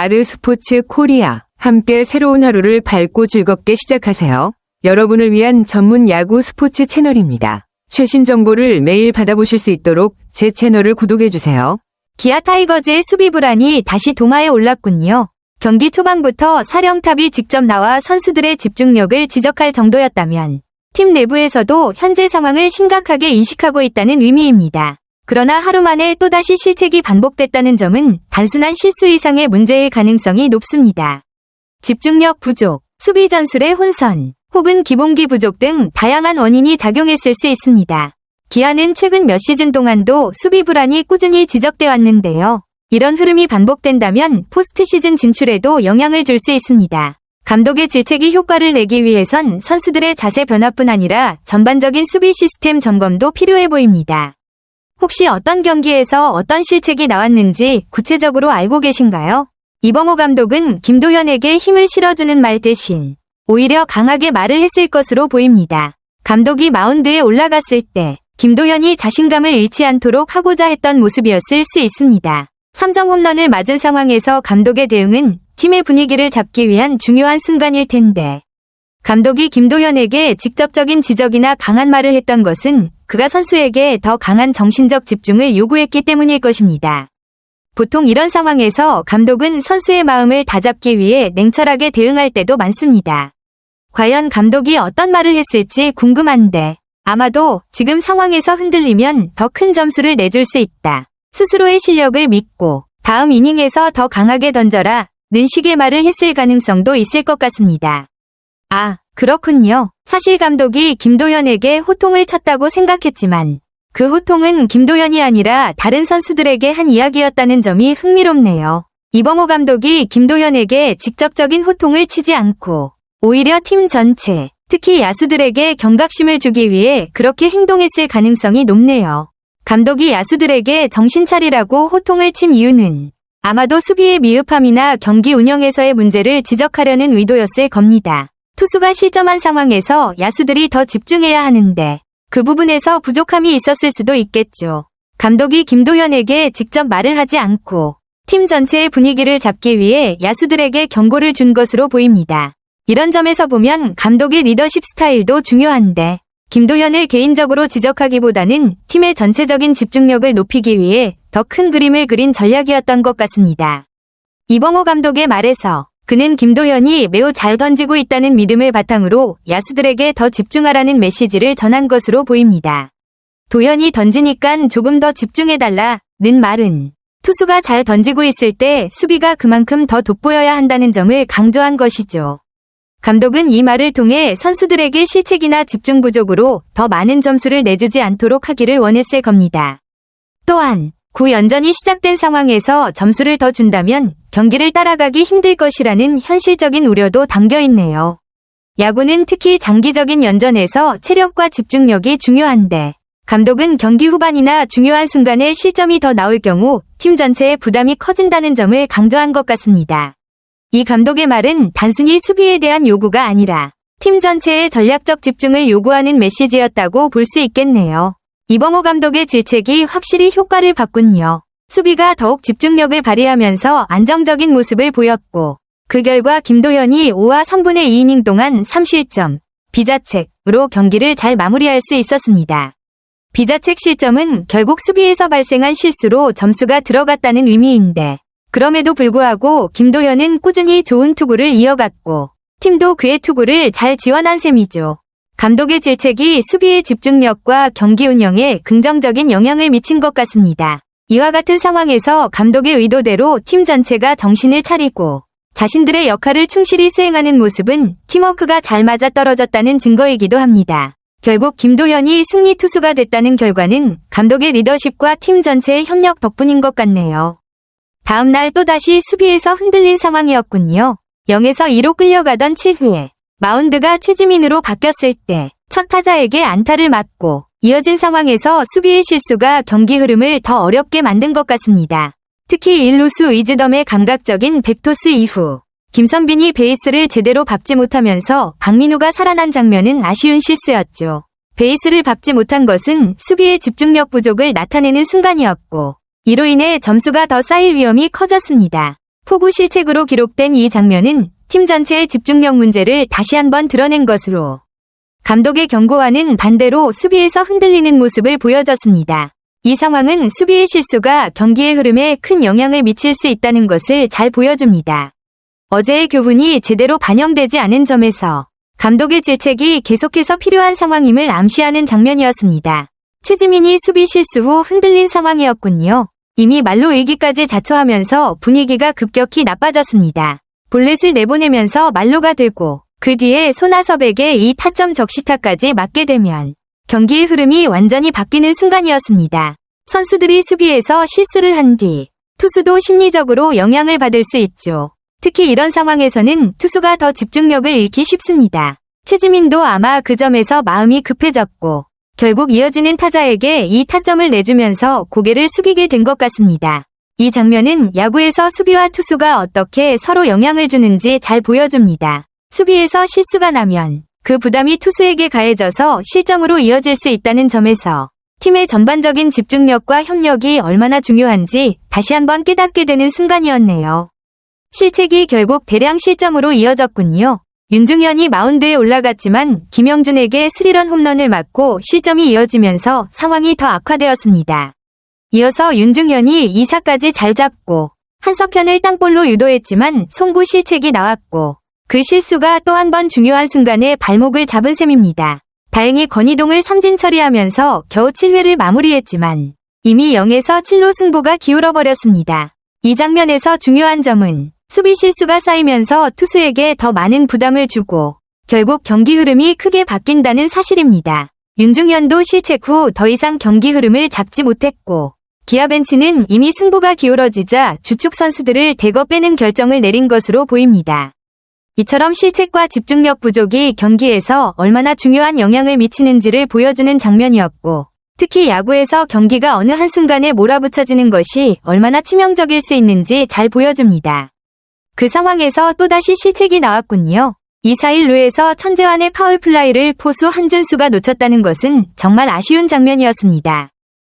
아르스포츠 코리아. 함께 새로운 하루를 밝고 즐겁게 시작하세요. 여러분을 위한 전문 야구 스포츠 채널입니다. 최신 정보를 매일 받아보실 수 있도록 제 채널을 구독해주세요. 기아 타이거즈의 수비 불안이 다시 도마에 올랐군요. 경기 초반부터 사령탑이 직접 나와 선수들의 집중력을 지적할 정도였다면 팀 내부에서도 현재 상황을 심각하게 인식하고 있다는 의미입니다. 그러나 하루 만에 또다시 실책이 반복됐다는 점은 단순한 실수 이상의 문제일 가능성이 높습니다. 집중력 부족, 수비 전술의 혼선, 혹은 기본기 부족 등 다양한 원인이 작용했을 수 있습니다. 기아는 최근 몇 시즌 동안도 수비 불안이 꾸준히 지적돼 왔는데요. 이런 흐름이 반복된다면 포스트 시즌 진출에도 영향을 줄 수 있습니다. 감독의 질책이 효과를 내기 위해선 선수들의 자세 변화뿐 아니라 전반적인 수비 시스템 점검도 필요해 보입니다. 혹시 어떤 경기에서 어떤 실책이 나왔는지 구체적으로 알고 계신가요? 이범호 감독은 김도현에게 힘을 실어주는 말 대신 오히려 강하게 말을 했을 것으로 보입니다. 감독이 마운드에 올라갔을 때 김도현이 자신감을 잃지 않도록 하고자 했던 모습이었을 수 있습니다. 3점 홈런을 맞은 상황에서 감독의 대응은 팀의 분위기를 잡기 위한 중요한 순간일 텐데 감독이 김도현에게 직접적인 지적이나 강한 말을 했던 것은 그가 선수에게 더 강한 정신적 집중을 요구했기 때문일 것입니다. 보통 이런 상황에서 감독은 선수의 마음을 다잡기 위해 냉철하게 대응할 때도 많습니다. 과연 감독이 어떤 말을 했을지 궁금한데 아마도 지금 상황에서 흔들리면 더 큰 점수를 내줄 수 있다. 스스로의 실력을 믿고 다음 이닝에서 더 강하게 던져라 는 식의 말을 했을 가능성도 있을 것 같습니다. 아, 그렇군요. 사실 감독이 김도현에게 호통을 쳤다고 생각했지만 그 호통은 김도현이 아니라 다른 선수들에게 한 이야기였다는 점이 흥미롭네요. 이범호 감독이 김도현에게 직접적인 호통을 치지 않고 오히려 팀 전체, 특히 야수들에게 경각심을 주기 위해 그렇게 행동했을 가능성이 높네요. 감독이 야수들에게 정신 차리라고 호통을 친 이유는 아마도 수비의 미흡함이나 경기 운영에서의 문제를 지적하려는 의도였을 겁니다. 투수가 실점한 상황에서 야수들이 더 집중해야 하는데 그 부분에서 부족함이 있었을 수도 있겠죠. 감독이 김도현에게 직접 말을 하지 않고 팀 전체의 분위기를 잡기 위해 야수들에게 경고를 준 것으로 보입니다. 이런 점에서 보면 감독의 리더십 스타일도 중요한데 김도현을 개인적으로 지적하기보다는 팀의 전체적인 집중력을 높이기 위해 더 큰 그림을 그린 전략이었던 것 같습니다. 이범호 감독의 말에서 그는 김도현이 매우 잘 던지고 있다는 믿음을 바탕으로 야수들에게 더 집중하라는 메시지를 전한 것으로 보입니다. 도현이 던지니깐 조금 더 집중해달라는 말은 투수가 잘 던지고 있을 때 수비가 그만큼 더 돋보여야 한다는 점을 강조한 것이죠. 감독은 이 말을 통해 선수들에게 실책이나 집중 부족으로 더 많은 점수를 내주지 않도록 하기를 원했을 겁니다. 또한 9연전이 시작된 상황에서 점수를 더 준다면 경기를 따라가기 힘들 것이라는 현실적인 우려도 담겨 있네요. 야구는 특히 장기적인 연전에서 체력과 집중력이 중요한데 감독은 경기 후반이나 중요한 순간에 실점이 더 나올 경우 팀 전체의 부담이 커진다는 점을 강조한 것 같습니다. 이 감독의 말은 단순히 수비에 대한 요구가 아니라 팀 전체의 전략적 집중을 요구하는 메시지였다고 볼 수 있겠네요. 이범호 감독의 질책이 확실히 효과를 봤군요. 수비가 더욱 집중력을 발휘하면서 안정적인 모습을 보였고 그 결과 김도현이 5와 3분의 2이닝 동안 3실점, 비자책으로 경기를 잘 마무리할 수 있었습니다. 비자책 실점은 결국 수비에서 발생한 실수로 점수가 들어갔다는 의미인데 그럼에도 불구하고 김도현은 꾸준히 좋은 투구를 이어갔고 팀도 그의 투구를 잘 지원한 셈이죠. 감독의 질책이 수비의 집중력과 경기 운영에 긍정적인 영향을 미친 것 같습니다. 이와 같은 상황에서 감독의 의도대로 팀 전체가 정신을 차리고 자신들의 역할을 충실히 수행하는 모습은 팀워크가 잘 맞아떨어졌다는 증거이기도 합니다. 결국 김도현이 승리 투수가 됐다는 결과는 감독의 리더십과 팀 전체의 협력 덕분인 것 같네요. 다음 날 또다시 수비에서 흔들린 상황이었군요. 0에서 2로 끌려가던 7회 마운드가 최지민으로 바뀌었을 때 첫 타자에게 안타를 맞고 이어진 상황에서 수비의 실수가 경기 흐름을 더 어렵게 만든 것 같습니다. 특히 1루수 이즈덤의 감각적인 백토스 이후 김선빈이 베이스를 제대로 밟지 못하면서 박민우가 살아난 장면은 아쉬운 실수였죠. 베이스를 밟지 못한 것은 수비의 집중력 부족을 나타내는 순간이었고 이로 인해 점수가 더 쌓일 위험이 커졌습니다. 포구 실책으로 기록된 이 장면은 팀 전체의 집중력 문제를 다시 한번 드러낸 것으로 감독의 경고와는 반대로 수비에서 흔들리는 모습을 보여줬습니다. 이 상황은 수비의 실수가 경기의 흐름에 큰 영향을 미칠 수 있다는 것을 잘 보여줍니다. 어제의 교훈이 제대로 반영되지 않은 점에서 감독의 질책이 계속해서 필요한 상황임을 암시하는 장면이었습니다. 최지민이 수비 실수 후 흔들린 상황이었군요. 이미 말로 의기까지 자초하면서 분위기가 급격히 나빠졌습니다. 볼넷을 내보내면서 말로가 되고 그 뒤에 손아섭에게 이 타점 적시타까지 맞게 되면 경기의 흐름이 완전히 바뀌는 순간이었습니다. 선수들이 수비에서 실수를 한 뒤 투수도 심리적으로 영향을 받을 수 있죠. 특히 이런 상황에서는 투수가 더 집중력을 잃기 쉽습니다. 최지민도 아마 그 점에서 마음이 급해졌고 결국 이어지는 타자에게 이 타점을 내주면서 고개를 숙이게 된 것 같습니다. 이 장면은 야구에서 수비와 투수가 어떻게 서로 영향을 주는지 잘 보여줍니다. 수비에서 실수가 나면 그 부담이 투수에게 가해져서 실점으로 이어질 수 있다는 점에서 팀의 전반적인 집중력과 협력이 얼마나 중요한지 다시 한번 깨닫게 되는 순간이었네요. 실책이 결국 대량 실점으로 이어졌군요. 윤중현이 마운드에 올라갔지만 김영준에게 스리런 홈런을 맞고 실점이 이어지면서 상황이 더 악화되었습니다. 이어서 윤중현이 2사까지 잘 잡고 한석현을 땅볼로 유도했지만 송구 실책이 나왔고 그 실수가 또 한 번 중요한 순간에 발목을 잡은 셈입니다. 다행히 권희동을 삼진 처리하면서 겨우 7회를 마무리했지만 이미 0에서 7로 승부가 기울어버렸습니다. 이 장면에서 중요한 점은 수비 실수가 쌓이면서 투수에게 더 많은 부담을 주고 결국 경기 흐름이 크게 바뀐다는 사실입니다. 윤중현도 실책 후 더 이상 경기 흐름을 잡지 못했고 기아 벤치는 이미 승부가 기울어지자 주축 선수들을 대거 빼는 결정을 내린 것으로 보입니다. 이처럼 실책과 집중력 부족이 경기에서 얼마나 중요한 영향을 미치는지를 보여주는 장면이었고 특히 야구에서 경기가 어느 한순간에 몰아붙여지는 것이 얼마나 치명적일 수 있는지 잘 보여줍니다. 그 상황에서 또다시 실책이 나왔군요. 2-4-1 루에서 천재환의 파울플라이를 포수 한준수가 놓쳤다는 것은 정말 아쉬운 장면이었습니다.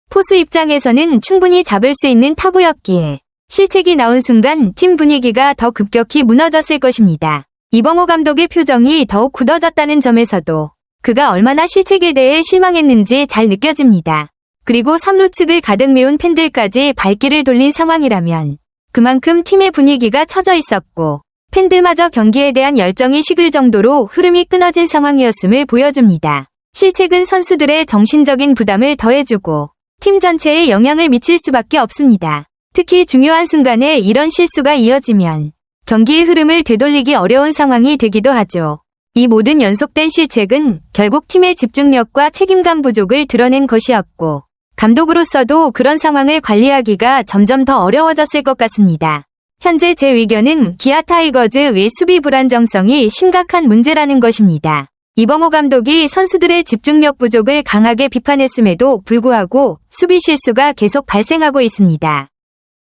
포수 입장에서는 충분히 잡을 수 있는 타구였기에 실책이 나온 순간 팀 분위기가 더 급격히 무너졌을 것입니다. 이범호 감독의 표정이 더욱 굳어졌다는 점에서도 그가 얼마나 실책에 대해 실망했는지 잘 느껴집니다. 그리고 3루 측을 가득 메운 팬들까지 발길을 돌린 상황이라면 그만큼 팀의 분위기가 처져 있었고 팬들마저 경기에 대한 열정이 식을 정도로 흐름이 끊어진 상황이었음을 보여줍니다. 실책은 선수들의 정신적인 부담을 더해주고 팀 전체에 영향을 미칠 수밖에 없습니다. 특히 중요한 순간에 이런 실수가 이어지면 경기의 흐름을 되돌리기 어려운 상황이 되기도 하죠. 이 모든 연속된 실책은 결국 팀의 집중력과 책임감 부족을 드러낸 것이었고 감독으로서도 그런 상황을 관리하기가 점점 더 어려워졌을 것 같습니다. 현재 제 의견은 기아 타이거즈의 수비 불안정성이 심각한 문제라는 것입니다. 이범호 감독이 선수들의 집중력 부족을 강하게 비판했음에도 불구하고 수비 실수가 계속 발생하고 있습니다.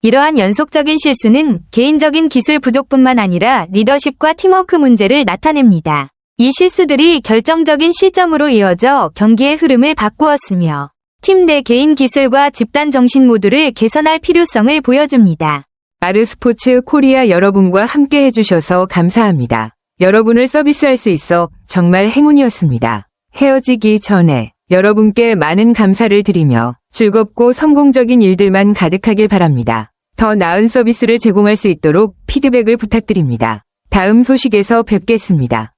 이러한 연속적인 실수는 개인적인 기술 부족뿐만 아니라 리더십과 팀워크 문제를 나타냅니다. 이 실수들이 결정적인 실점으로 이어져 경기의 흐름을 바꾸었으며 팀 내 개인 기술과 집단 정신 모두를 개선할 필요성을 보여줍니다. 아르스포츠 코리아 여러분과 함께 해주셔서 감사합니다. 여러분을 서비스할 수 있어 정말 행운이었습니다. 헤어지기 전에 여러분께 많은 감사를 드리며 즐겁고 성공적인 일들만 가득하길 바랍니다. 더 나은 서비스를 제공할 수 있도록 피드백을 부탁드립니다. 다음 소식에서 뵙겠습니다.